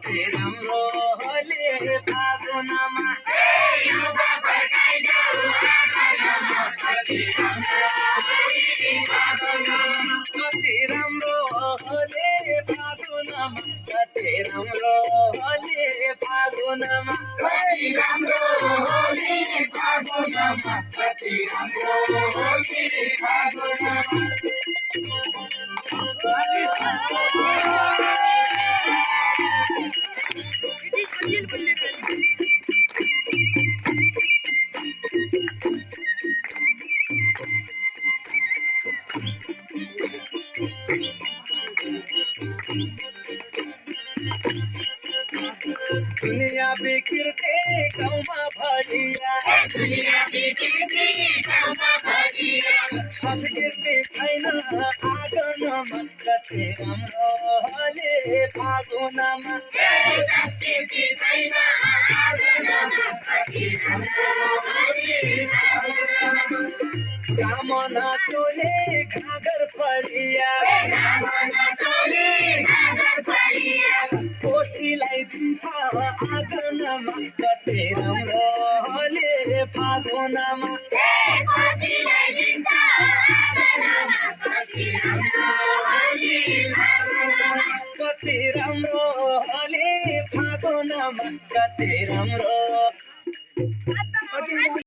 कति राम्रो होले फागुनमा कति राम्रो होले फागुनमा कति राम्रो होले फागुनमा कति राम्रो होले फागुनमा कति राम्रो होले फागुनमा दुनिया बिखरते गाउँमा भरिया संस्कृति छैन आँगनमा कति राम्रो होले फागुनमा संस्कृति छैन कामना चोले घागर फरिया कोसीलाई दिन्छ आँगनमा कति राम्रो होले फागुनमा कति राम्रो